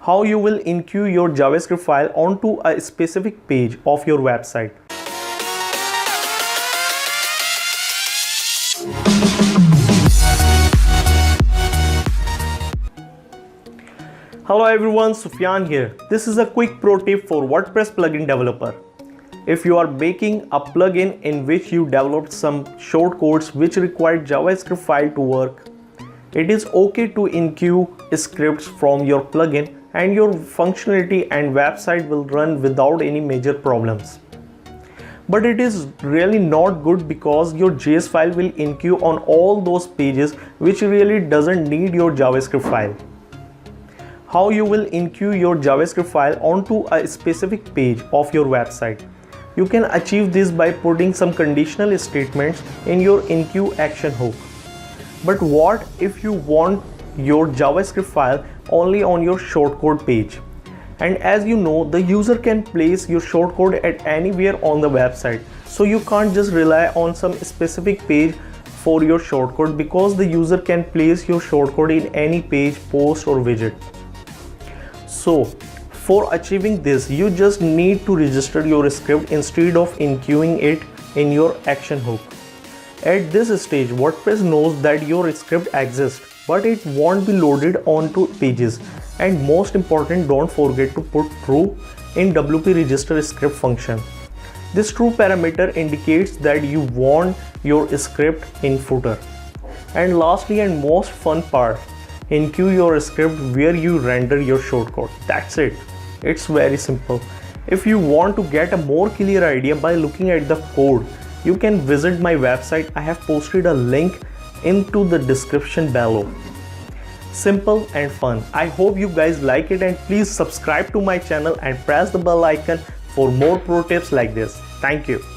how you will enqueue your JavaScript file onto a specific page of your website. Hello everyone, Sufyan here. This is a quick pro tip for WordPress plugin developer. If you are making a plugin in which you developed some shortcodes which require JavaScript file to work, it is okay to enqueue scripts from your plugin and your functionality and website will run without any major problems. But it is really not good because your JS file will enqueue on all those pages which really doesn't need your JavaScript file. How you will enqueue your JavaScript file onto a specific page of your website. You can achieve this by putting some conditional statements in your enqueue action hook. But what if you want your JavaScript file only on your shortcode page? And as you know, the user can place your shortcode at anywhere on the website. So you can't just rely on some specific page for your shortcode because the user can place your shortcode in any page, post or widget. So for achieving this, you just need to register your script instead of enqueuing it in your action hook. At this stage, WordPress knows that your script exists, but it won't be loaded onto pages. And most important, don't forget to put true in WP register script function. This true parameter indicates that you want your script in footer. And lastly and most fun part, enqueue your script where you render your shortcode. That's it. It's very simple. If you want to get a more clear idea by looking at the code, you can visit my website. I have posted a link into the description below. Simple and fun. I hope you guys like it and please subscribe to my channel and press the bell icon for more pro tips like this. Thank you.